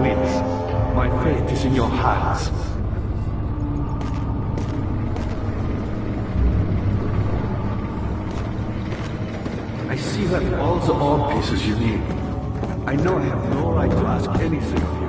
Please, my fate is in your hands. I see you have all the orb pieces you need. I know I have no right to ask anything of you.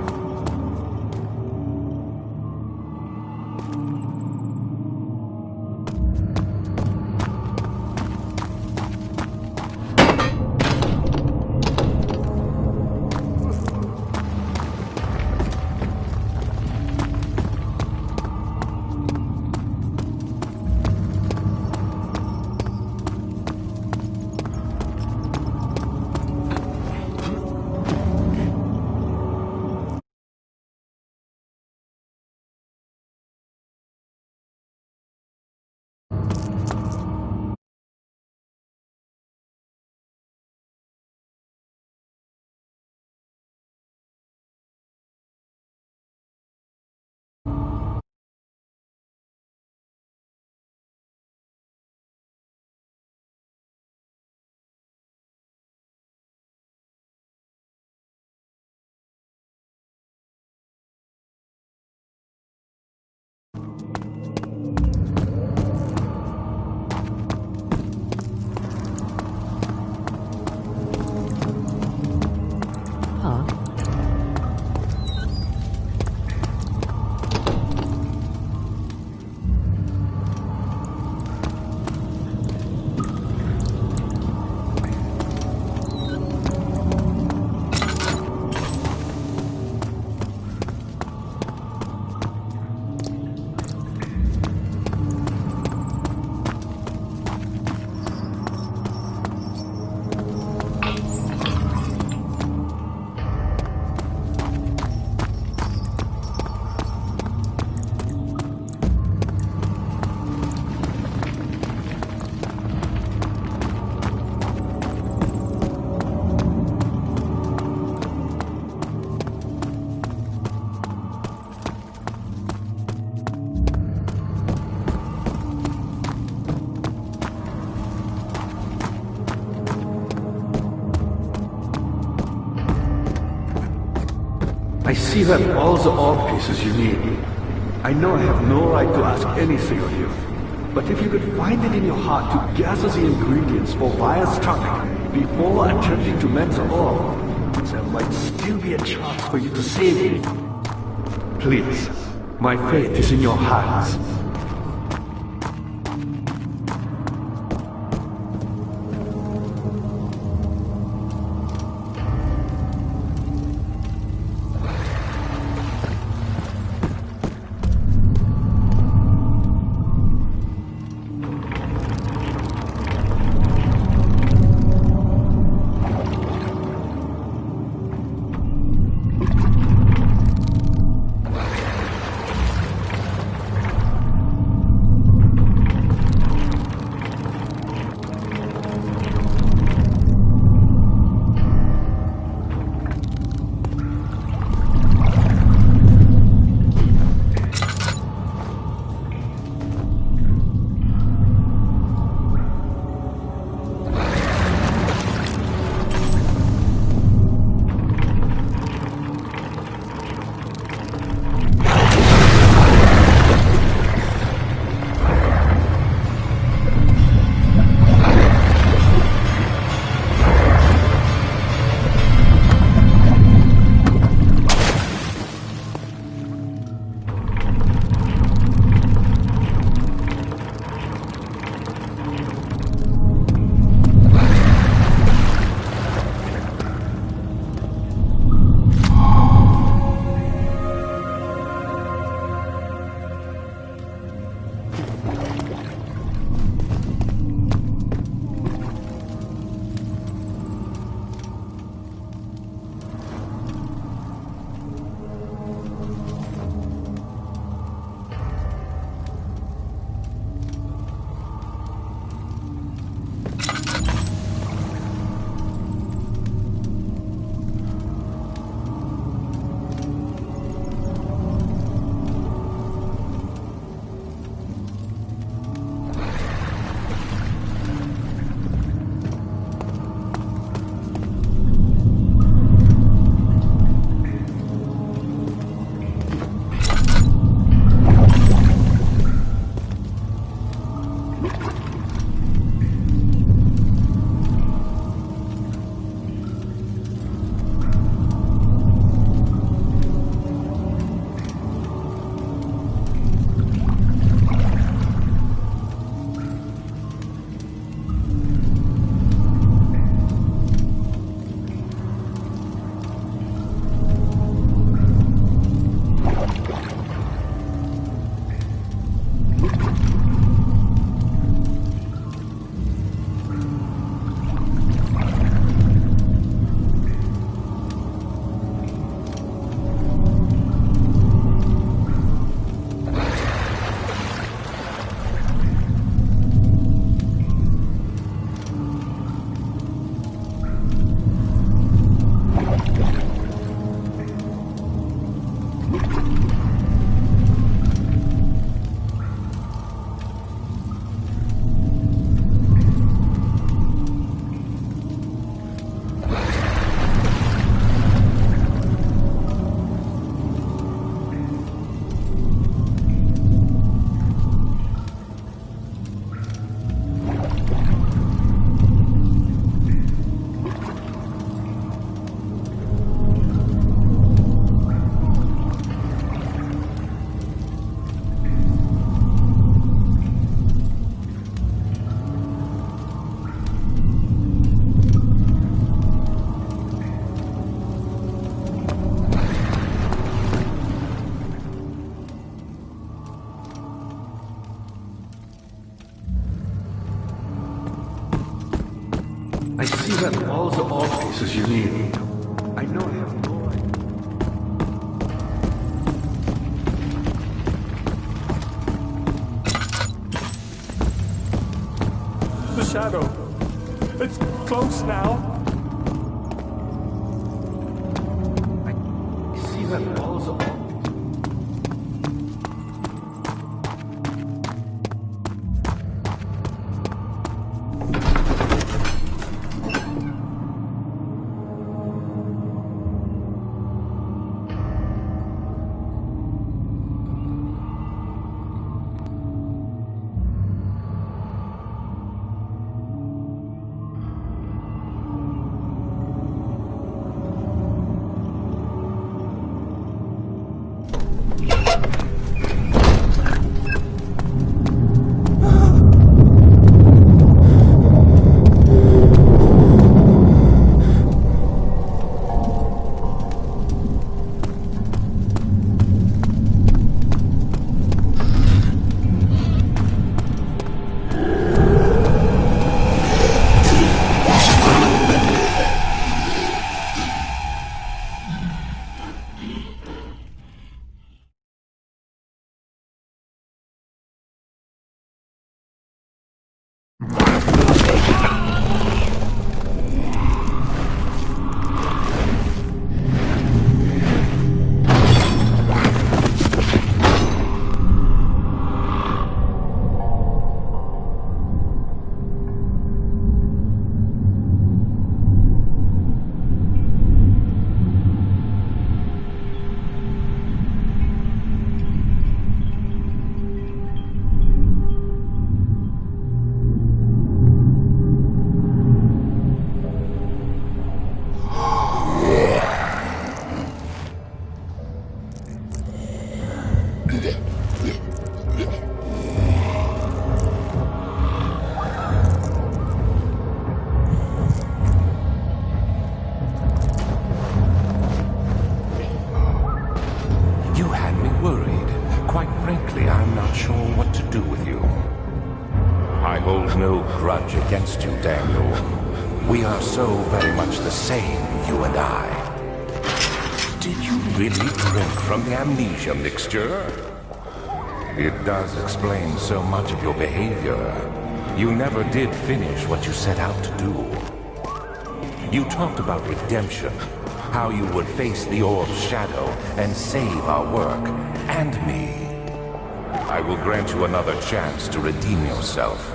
I see you have all the orb pieces you need. I know I have no right to ask anything of you. But if you could find it in your heart to gather the ingredients for Vire's tonic before attempting to mend the orb, there might still be a chance for you to save me. Please, my fate is in your hands. shadow. It's close now. I see that walls are all... Against you, Daniel. We are so very much the same, you and I. Did you really drink from the amnesia mixture? It does explain so much of your behavior. You never did finish what you set out to do. You talked about redemption, how you would face the orb's shadow and save our work, and me. I will grant you another chance to redeem yourself.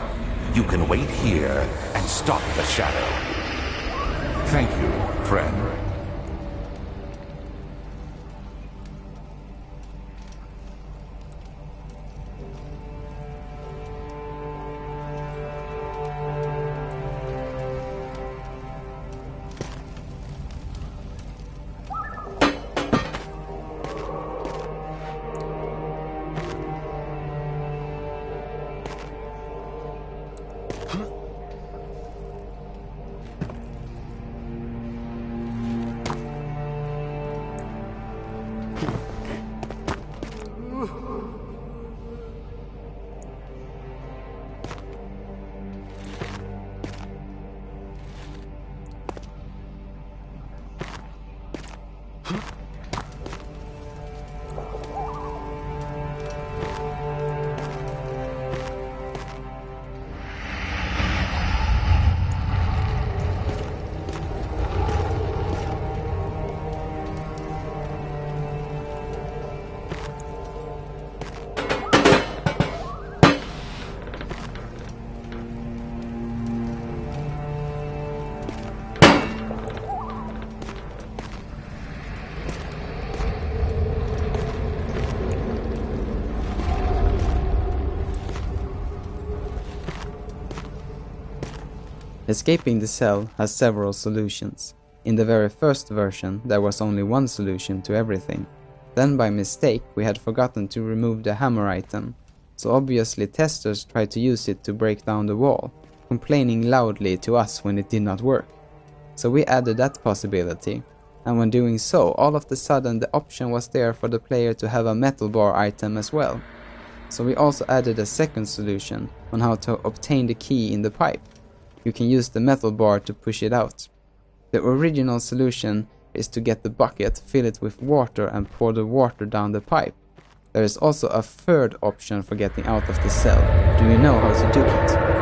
You can wait here and stop the shadow. Thank you, friend. Escaping the cell has several solutions. In the very first version there was only one solution to everything. Then by mistake we had forgotten to remove the hammer item, so obviously testers tried to use it to break down the wall, complaining loudly to us when it did not work. So we added that possibility, and when doing so, all of a sudden the option was there for the player to have a metal bar item as well. So we also added a second solution on how to obtain the key in the pipe. You can use the metal bar to push it out. The original solution is to get the bucket, fill it with water and pour the water down the pipe. There is also a third option for getting out of the cell. Do you know how to do it?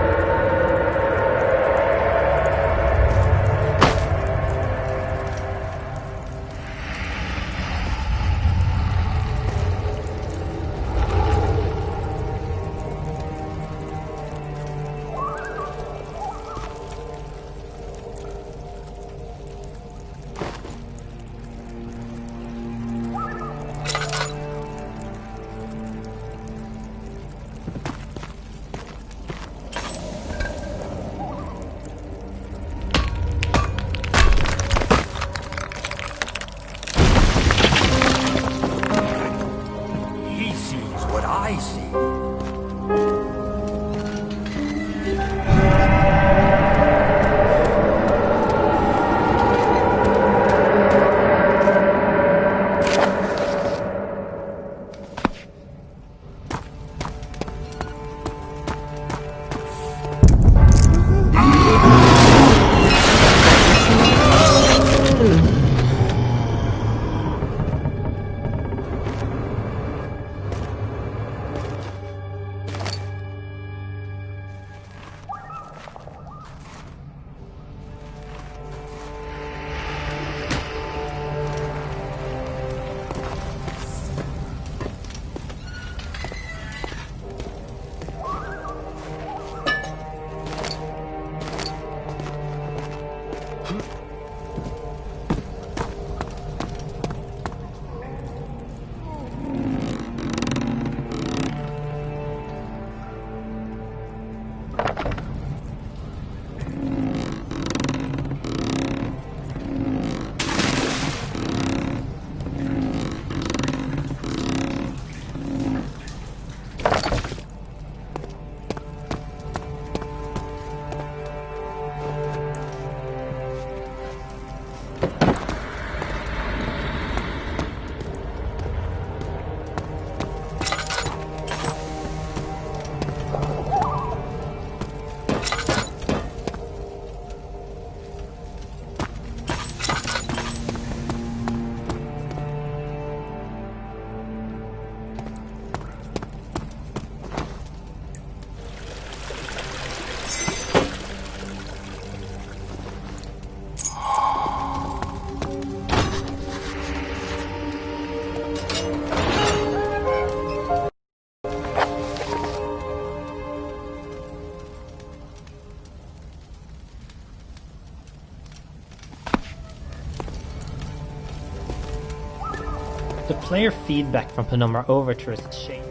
The player feedback from Penumbra Overture is shaky.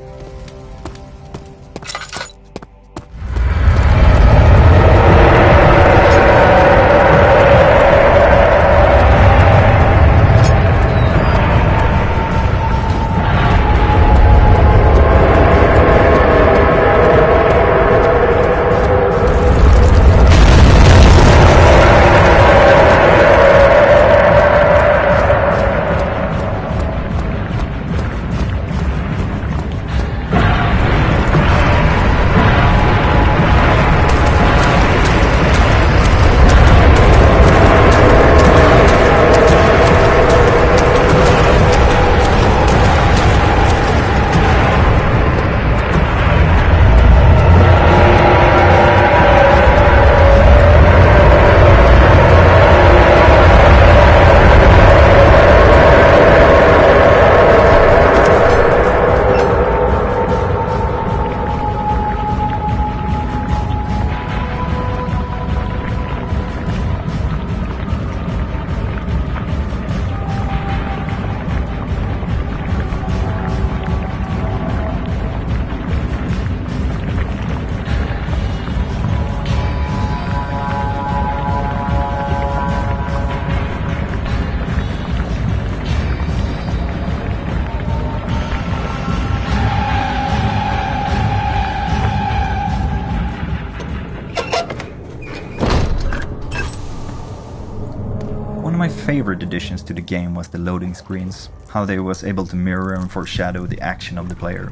One of my favorite additions to the game was the loading screens, how they was able to mirror and foreshadow the action of the player.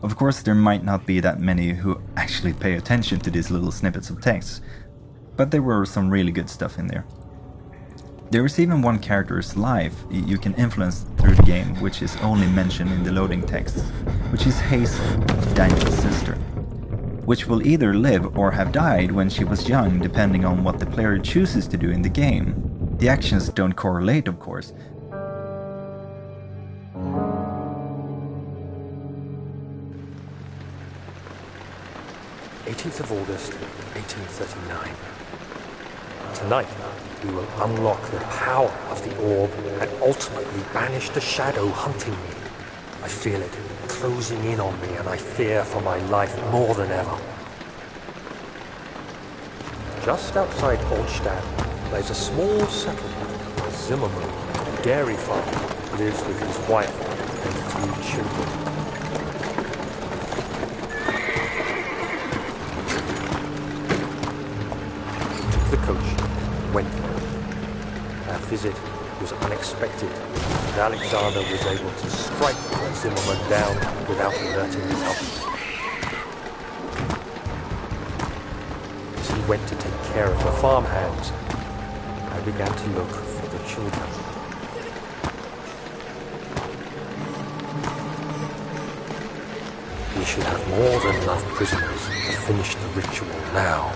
Of course, there might not be that many who actually pay attention to these little snippets of text, but there were some really good stuff in there. There is even one character's life you can influence through the game, which is only mentioned in the loading text, which is Hazel, Daniel's sister, which will either live or have died when she was young, depending on what the player chooses to do in the game. The actions don't correlate, of course. August 1839. Tonight, we will unlock the power of the orb and ultimately banish the shadow hunting me. I feel it closing in on me, and I fear for my life more than ever. Just outside Altstadt lies a small settlement. Zimmerman, a dairy farmer, lives with his wife and 3 children. The coach went for it. Our visit was unexpected, and Alexander was able to strike Zimmerman down without alerting his others. As he went to take care of the farmhands, I began to look for the children. We should have more than enough prisoners to finish the ritual now.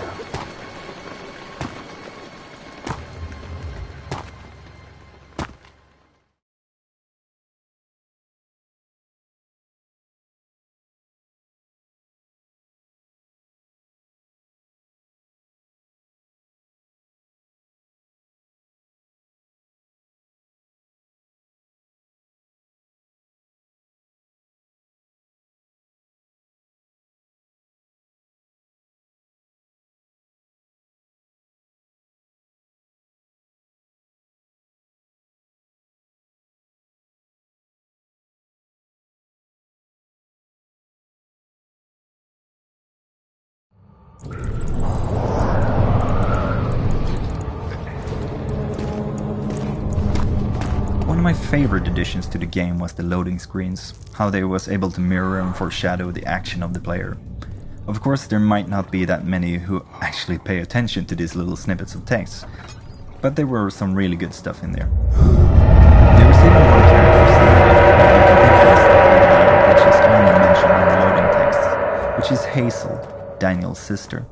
One of my favorite additions to the game was the loading screens, how they was able to mirror and foreshadow the action of the player. Of course, there might not be that many who actually pay attention to these little snippets of text, but there were some really good stuff in there. There was even one character's life which is only mentioned in the loading text, which is Hazel, Daniel's sister,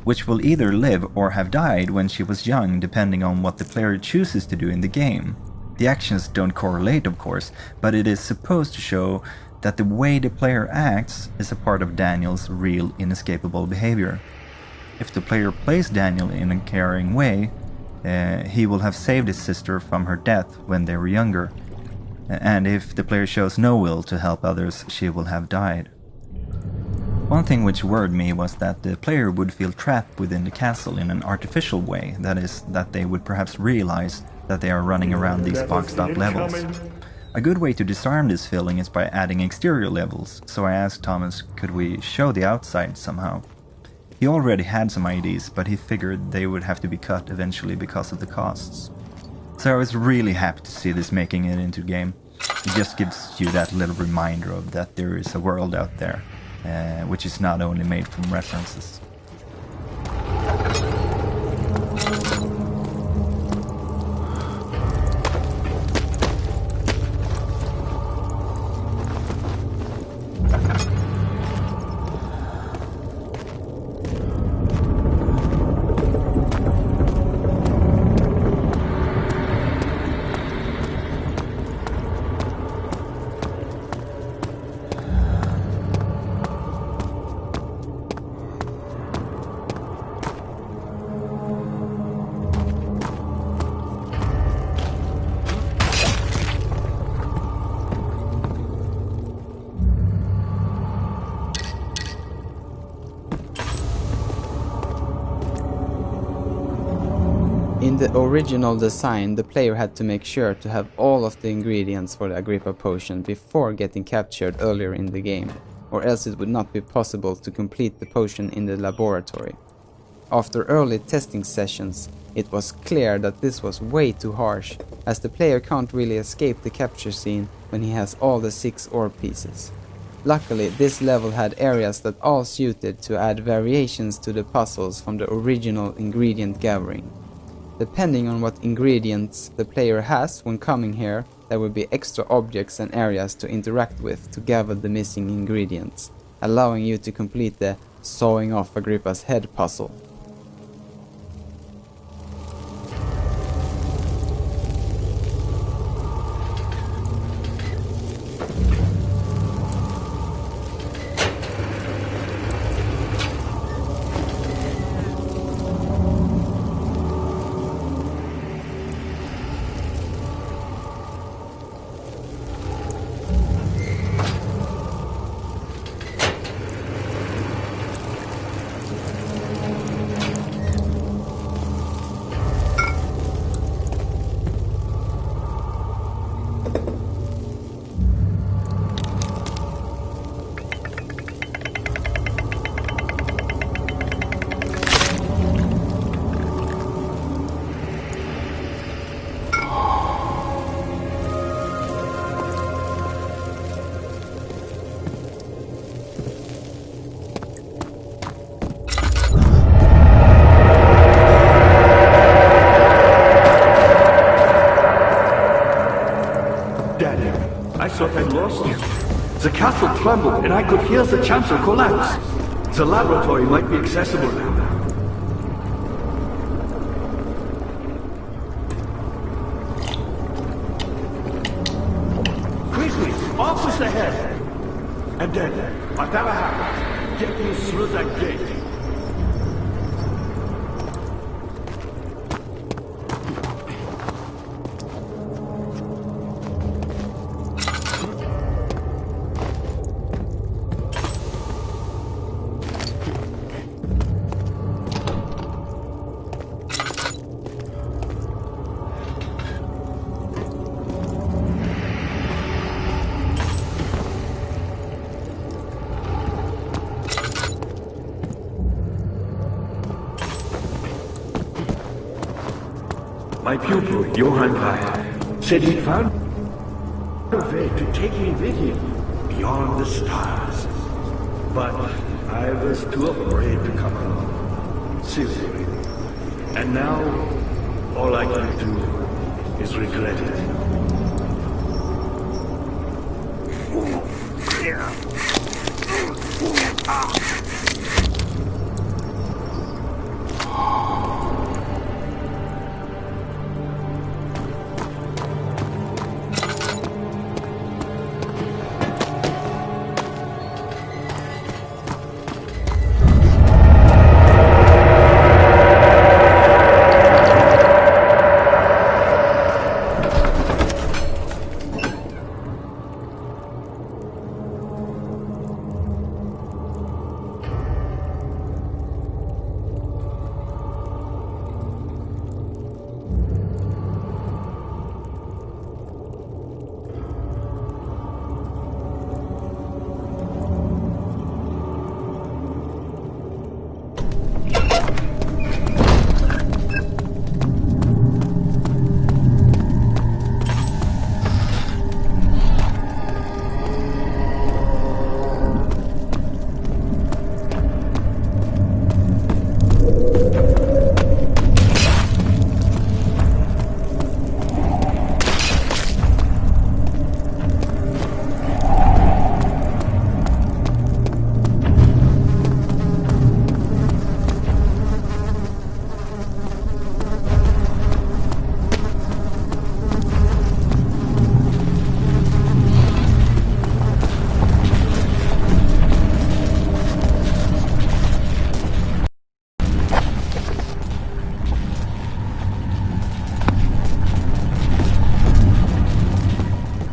which will either live or have died when she was young, depending on what the player chooses to do in the game. The actions don't correlate, of course, but it is supposed to show that the way the player acts is a part of Daniel's real inescapable behavior. If the player plays Daniel in a caring way, he will have saved his sister from her death when they were younger. and if the player shows no will to help others, she will have died. One thing which worried me was that the player would feel trapped within the castle in an artificial way, that is, that they would perhaps realize that they are running around these boxed up levels. A good way to disarm this feeling is by adding exterior levels, so I asked Thomas, could we show the outside somehow? He already had some ideas, but he figured they would have to be cut eventually because of the costs. So I was really happy to see this making it into the game. It just gives you that little reminder of that there is a world out there, which is not only made from references. In the original design, the player had to make sure to have all of the ingredients for the Agrippa potion before getting captured earlier in the game, or else it would not be possible to complete the potion in the laboratory. After early testing sessions, it was clear that this was way too harsh, as the player can't really escape the capture scene when he has all the 6 ore pieces. Luckily, this level had areas that all suited to add variations to the puzzles from the original ingredient gathering. Depending on what ingredients the player has when coming here, there will be extra objects and areas to interact with to gather the missing ingredients, allowing you to complete the sawing off Agrippa's head puzzle. I thought I'd lost you. The castle trembled and I could hear the chancel collapse. The laboratory might be accessible now. Quickly, off with the head! And then, whatever happens, get me through that gate. My pupil, Johann Weyer, said he found a way to take me with him beyond the stars. But I was too afraid to come along. Seriously. And now, all I can do is regret it.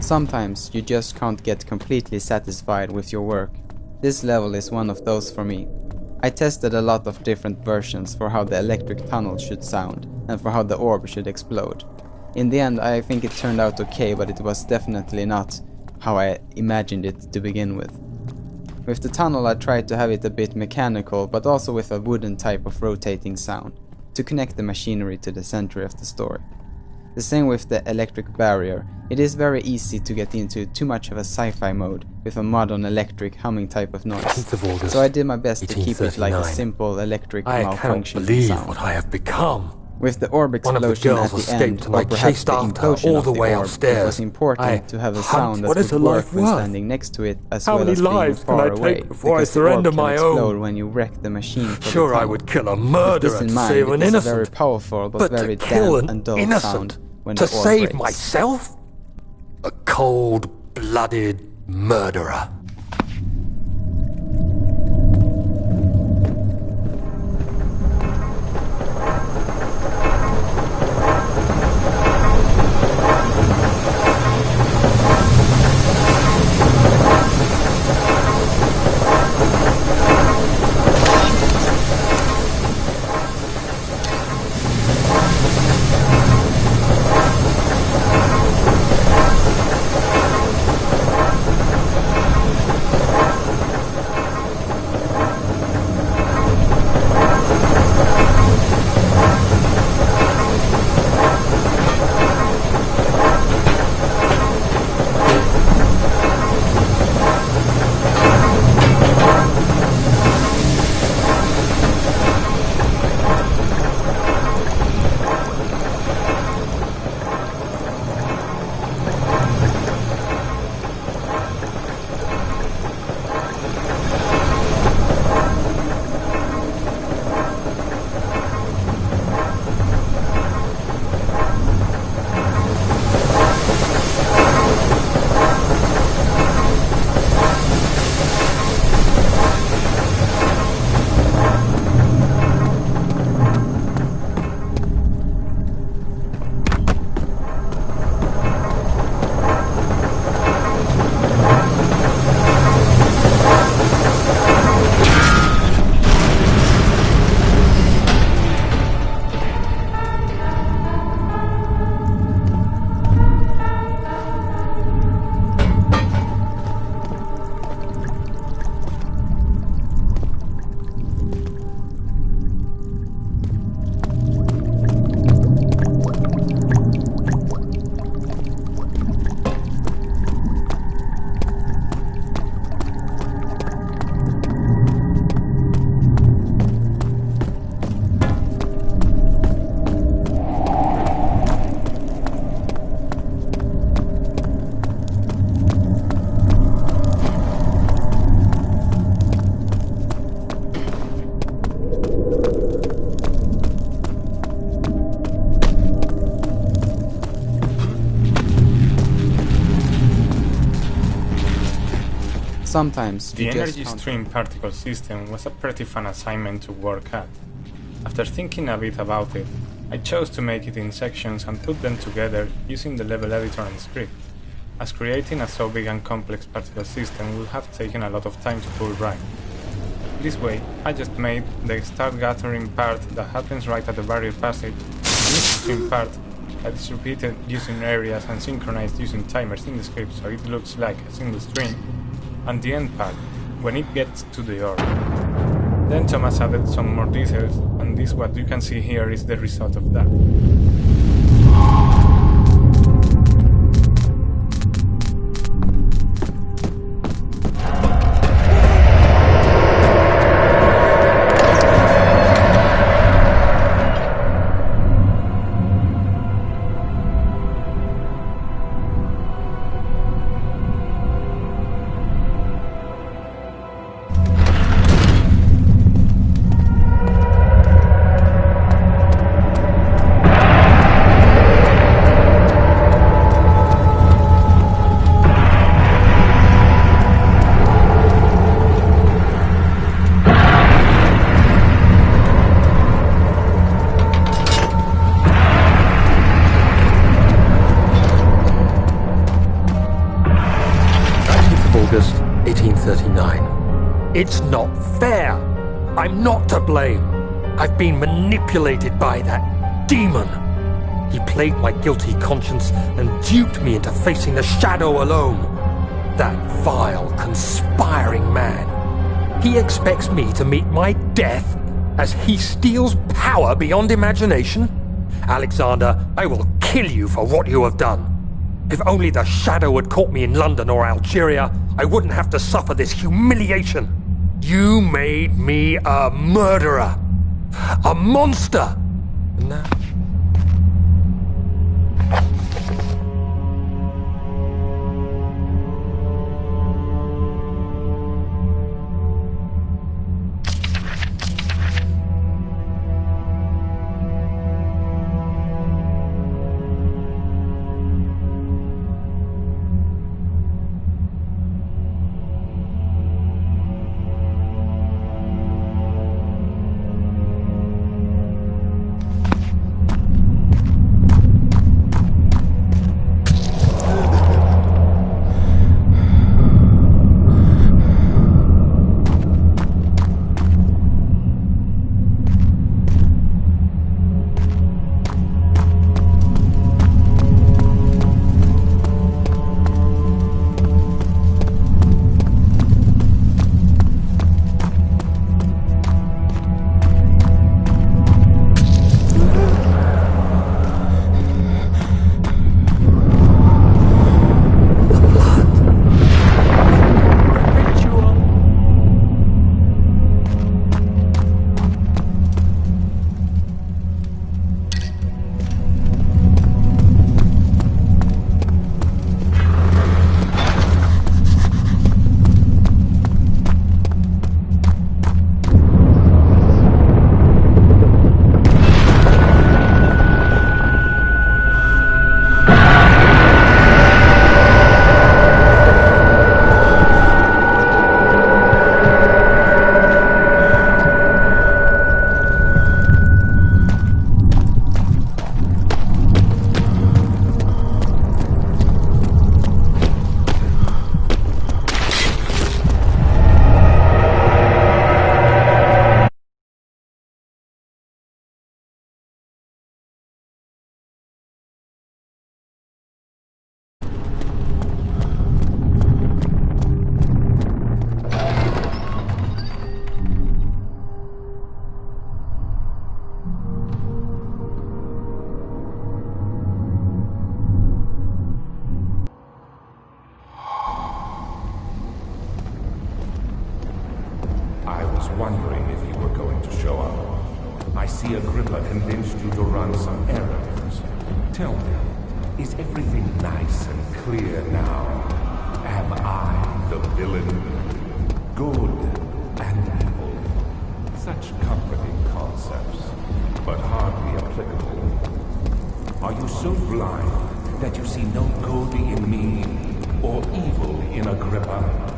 Sometimes you just can't get completely satisfied with your work. This level is one of those for me. I tested a lot of different versions for how the electric tunnel should sound and for how the orb should explode. In the end, I think it turned out okay, but it was definitely not how I imagined it to begin with. With the tunnel, I tried to have it a bit mechanical, but also with a wooden type of rotating sound, to connect the machinery to the center of the story. The same with the electric barrier. It is very easy to get into too much of a sci-fi mode with a modern electric humming type of noise. 10th of August, So I did my best to keep it like a 1839. simple electric I cannot malfunction believe sound. what I have become. With the orb One of the explosion at girls the end, escaped and or I perhaps chased the after her implosion all of the the way orb, upstairs. it was important I to have a hunt. sound that What is would a work life when worth? standing next to it, as How well many as being lives can far I away, take before I because the surrender orb can my explode own? when you wreck the machine for Sure, the I tunnel. would kill a With murderer this in to mind, save it an is a innocent. very powerful but But very to kill damp an and dull innocent, sound when to the orb save breaks. myself? A cold-blooded murderer. Sometimes The you just energy can't. stream particle system was a pretty fun assignment to work at. After thinking a bit about it, I chose to make it in sections and put them together using the level editor and script, as creating a so big and complex particle system would have taken a lot of time to pull right. This way, I just made the start gathering part that happens right at the barrier passage, a midstream part that is repeated using areas and synchronized using timers in the script so it looks like a single stream, and the end part, when it gets to the orb. Then Thomas added some more details, and this what you can see here is the result of that. August 1839. It's not fair. I'm not to blame. I've been manipulated by that demon. He played my guilty conscience and duped me into facing the shadow alone. That vile, conspiring man. He expects me to meet my death as he steals power beyond imagination? Alexander, I will kill you for what you have done. If only the shadow had caught me in London or Algeria, I wouldn't have to suffer this humiliation. You made me a murderer. A monster. And now... I was wondering if you were going to show up. I see Agrippa convinced you to run some errands. Tell me, is everything nice and clear now? Am I the villain? Good and evil. Such comforting concepts, but hardly applicable. Are you so blind that you see no good in me or evil in Agrippa?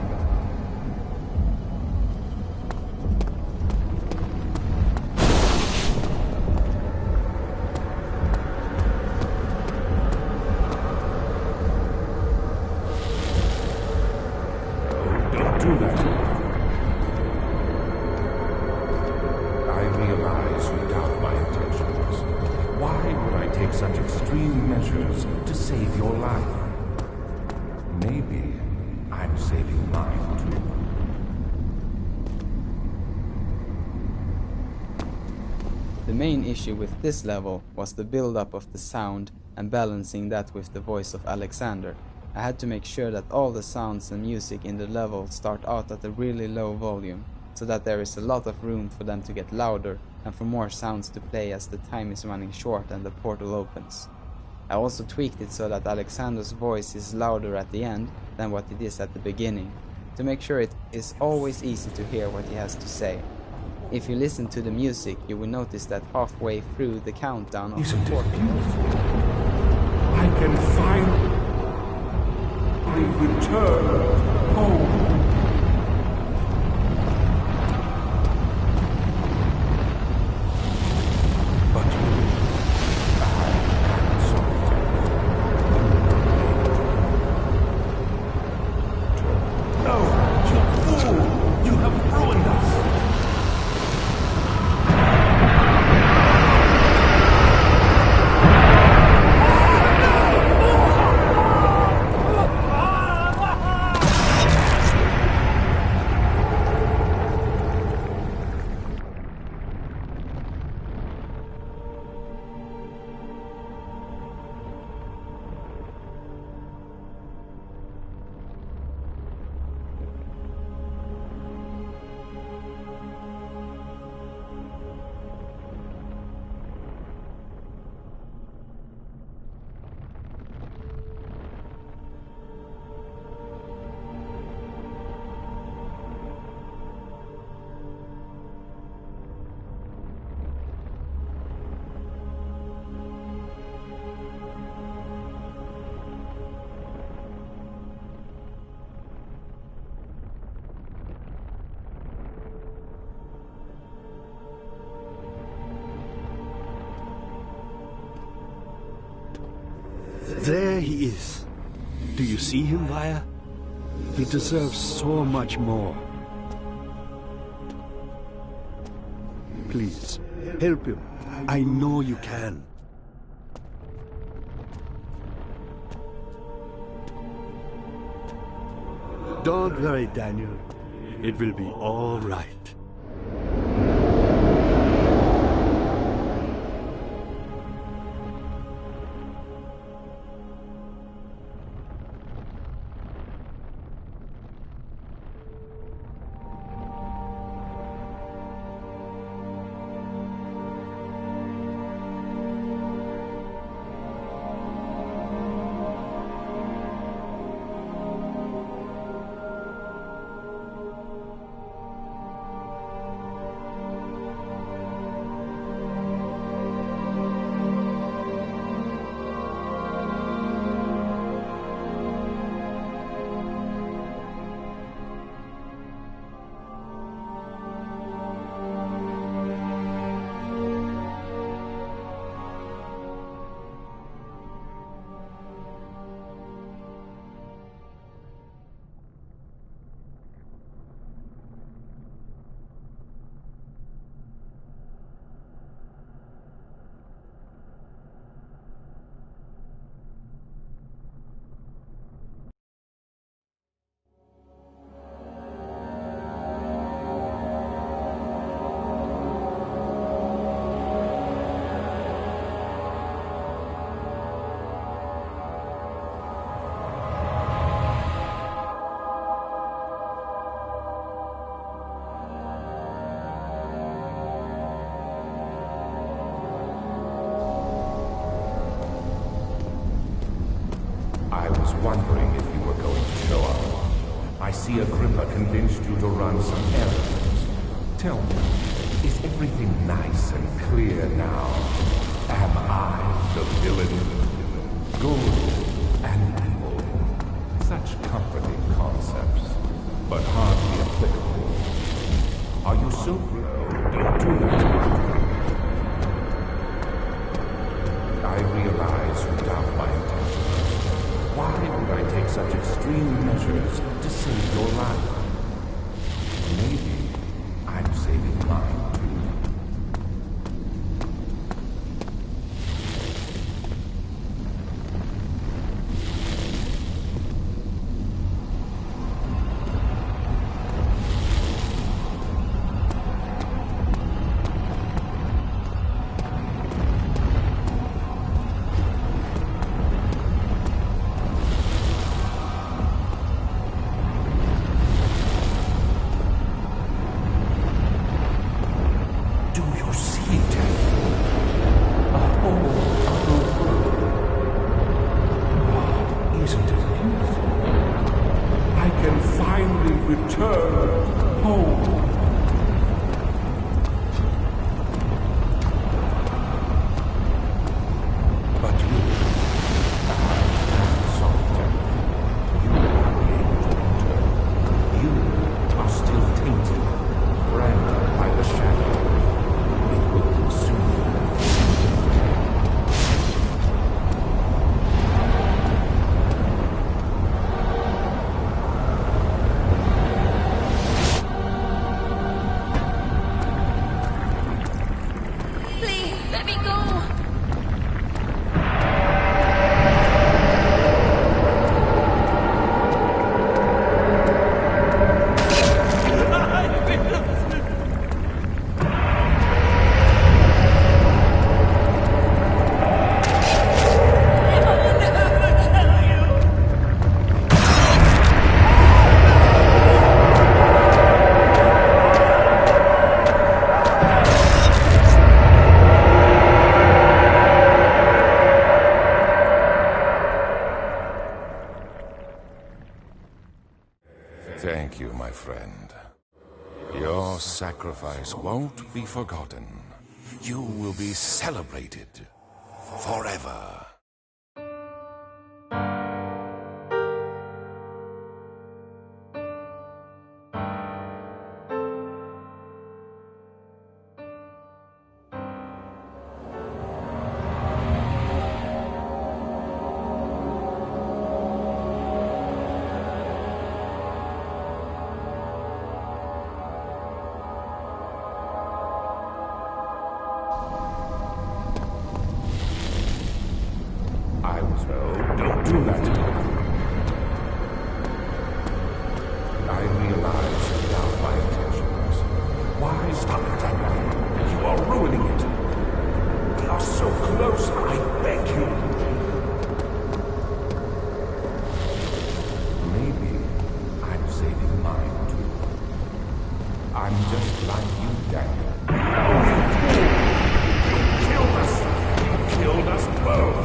Do that. I realize you doubt my intentions. Why would I take such extreme measures to save your life? Maybe I'm saving mine too. The main issue with this level was the build-up of the sound and balancing that with the voice of Alexander. I had to make sure that all the sounds and music in the level start out at a really low volume, so that there is a lot of room for them to get louder and for more sounds to play as the time is running short and the portal opens. I also tweaked it so that Alexander's voice is louder at the end than what it is at the beginning, to make sure it is always easy to hear what he has to say. If you listen to the music, you will notice that halfway through the countdown of Isn't it beautiful? I can finally return home. But I'm sorry. There he is. Do you see him, Vaya? He deserves so much more. Please, help him. I know you can. Don't worry, Daniel. It will be all right. I was wondering if you were going to show up. I see Agrippa convinced you to run some errands. Tell me, is everything nice and clear now? Am I the villain? Good and evil. Such comforting concepts, but hardly applicable. Are you super? Do that. I realize you doubt my intentions. Why would I take such extreme measures to save your life? Maybe I'm saving mine. Thank you, my friend. Your sacrifice won't be forgotten. You will be celebrated forever. I realize you doubt my intentions. Why stop it, Daniel? You are ruining it. We are so close, I beg you. Maybe I'm saving mine too. I'm just like you, Daniel. You killed us! You killed us both!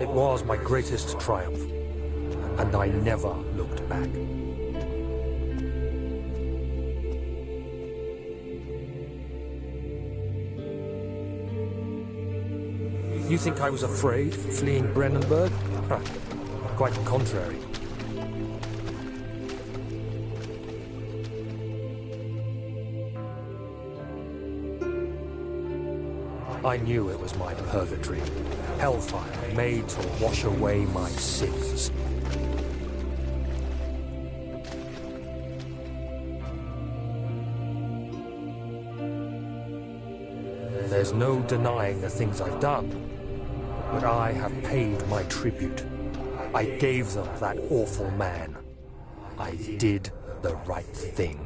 It was my greatest triumph, and I never looked back. You think I was afraid, fleeing Brennenburg? Huh. Quite the contrary. I knew it was my purgatory, hellfire made to wash away my sins. There's no denying the things I've done, but I have paid my tribute. I gave them that awful man. I did the right thing.